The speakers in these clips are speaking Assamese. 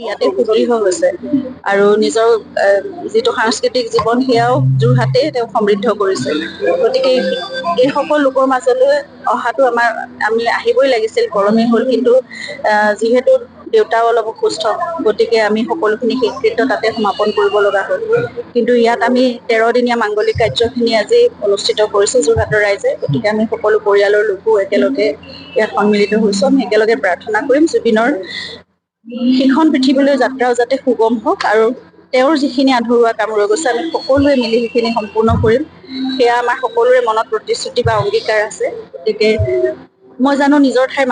ইয়াতে সুদৃঢ় হৈছে আৰু নিজৰ যিটো সাংস্কৃতিক জীৱন সেয়াও যোৰহাটে তেওঁ সমৃদ্ধ কৰিছে। গতিকে এই সকলো লোকৰ মাজলৈ অহাটো আমি আহিবই লাগিছিল, গৰমেই হ'ল, কিন্তু যিহেতু দেউতাও অলপ অসুস্থ, গতিকে আমি সকলোখিনি শেষকৃত্য তাতে সমাপন কৰিব লগা হ'ল। কিন্তু ইয়াত আমি 13 দিনীয়া মাংগলিক কাৰ্যখিনি আজি অনুষ্ঠিত কৰিছোঁ যোৰহাটৰ ৰাইজে। গতিকে আমি সকলো পৰিয়ালৰ লোকো একেলগে ইয়াত সন্মিলিত হৈছোঁ। আমি একেলগে প্ৰাৰ্থনা কৰিম জুবিনৰ সিখন পৃথিৱীলৈ যাত্ৰাও যাতে সুগম হওক আৰু তেওঁৰ যিখিনি আধৰুৱা কাম ৰৈ গৈছে আমি সকলোৱে মিলি সেইখিনি সম্পূৰ্ণ কৰিম। সেয়া আমাৰ সকলোৰে মনত প্ৰতিশ্ৰুতি বা অংগীকাৰ আছে। গতিকে মই জানো নিজৰ ঠাইৰ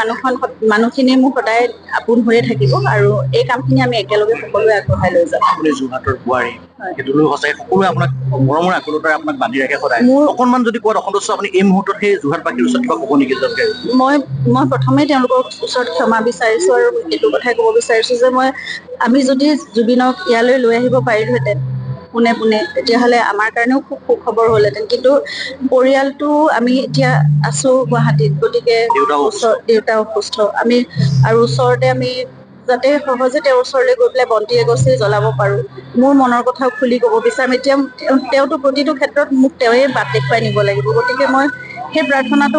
মানুহখিনি মোৰ সদায় আপোন হৈয়ে থাকিব আৰু এই কামখিনি আমি একেলগে সকলোৱে আগবঢ়াই লৈ যাম। যোৰহাটৰ বোৱাৰী, সেইটোলৈ সঁচাই সকলোৱে আপোনাক মৰমৰ আকুলতাৰে আপোনাক বান্ধি ৰাখে সদায়। অকণমান যদি কোৱাত অসন্তুষ্ট আপুনি এই মুহূৰ্তত সেই যোৰহাটবাসীৰ ওচৰত কিবা ক'ব নেকি? মই প্ৰথমেই তেওঁলোকৰ ওচৰত ক্ষমা বিচাৰিছোঁ আৰু এইটো কথাই ক'ব বিচাৰিছোঁ যে আমি যদি জুবিনক ইয়ালৈ লৈ আহিব পাৰিলোহেঁতেন পোনে পোনে, তেতিয়াহ'লে আমাৰ কাৰণেও খুব সুখবৰ হ'লহেঁতেন। কিন্তু পৰিয়ালটো আমি এতিয়া আছোঁ গুৱাহাটীত, গতিকে দেউতা অসুস্থ, আৰু ওচৰতে আমি যাতে সহজে তেওঁৰ ওচৰলৈ গৈ পেলাই বন্তি এগছি জ্বলাব পাৰোঁ, মোৰ মনৰ কথাও খুলি ক'ব বিচাৰিম। এতিয়া তেওঁতো প্ৰতিটো ক্ষেত্ৰত মোক তেওঁৱে বাট দেখুৱাই নিব লাগিব। গতিকে মই সেই প্ৰাৰ্থনাটো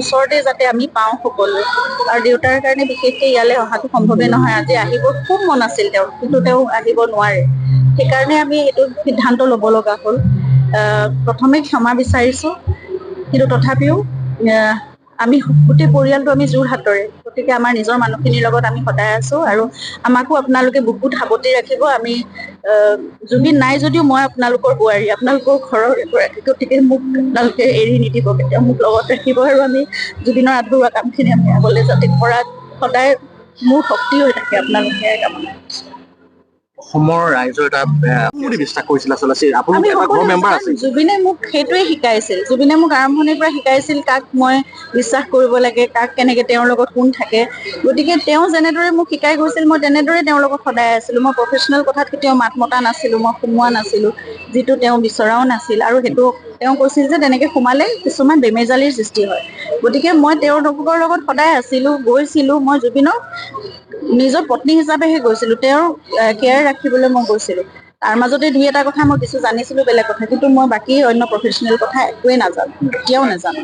ওচৰতে যাতে আমি পাওঁ সকলোৱে। আৰু দেউতাৰ কাৰণে বিশেষকে ইয়ালৈ অহাটো সম্ভৱেই নহয়। আজি আহিব খুব মন আছিল তেওঁৰ, কিন্তু তেওঁ আহিব নোৱাৰে। সেইকাৰণে আমি এইটো সিদ্ধান্ত ল'ব লগা হ'ল। প্ৰথমে ক্ষমা বিচাৰিছোঁ, কিন্তু তথাপিও আমি গোটেই পৰিয়ালটো আমি যোৰহাটৰে, গতিকে আমাৰ নিজৰ মানুহখিনিৰ লগত আমি সদায় আছোঁ আৰু আমাকো আপোনালোকে বুকুত সাৱটি ৰাখিব। আমি জুবিন নাই যদিও মই আপোনালোকৰ বোৱাৰী, আপোনালোকৰ ঘৰৰ এগৰাকী, গতিকে মোক আপোনালোকে এৰি নিদিব, কেতিয়াও মোক লগত ৰাখিব আৰু আমি জুবিনৰ আধৰুৱা কামখিনি আমি আগলৈ যাতে কৰাত সদায় মোৰ শক্তি হৈ থাকে আপোনালোকে কামনা। অসমৰ ৰাইজৰ এটা বিশ্বাস কৰিছিল আচলতে জুবিনে মোক সেইটোৱে শিকাইছিল। জুবিনে মোক আৰম্ভণিৰ পৰা শিকাইছিল কাক মই বিশ্বাস কৰিব লাগে, কাক কেনেকে, তেওঁৰ লগত কোন থাকে। গতিকে তেওঁ যেনেদৰে মোক শিকাই গৈছিল মই তেনেদৰে তেওঁৰ লগত সদায় আছিলোঁ। মই প্ৰফেচনেল কথাত কেতিয়াও মাত মতা নাছিলোঁ, মই সোমোৱা নাছিলোঁ, যিটো তেওঁ বিচৰাও নাছিল। আৰু সেইটো তেওঁ কৈছিল যে তেনেকে সোমালে কিছুমান বেমেজালিৰ সৃষ্টি হয়। গতিকে মই তেওঁলোকৰ লগত সদায় আছিলোঁ, গৈছিলোঁ। মই জুবিনক নিজৰ পত্নী হিচাপেহে গৈছিলোঁ, তেওঁৰ কেয়াৰ ৰাখিবলৈ মই গৈছিলোঁ। তাৰ মাজতে দুই এটা কথা মই কিছু জানিছিলোঁ, বেলেগ কথা, কিন্তু মই বাকী অন্য প্ৰফেচনেল কথা একোৱেই নাজানো, এতিয়াও নাজানো।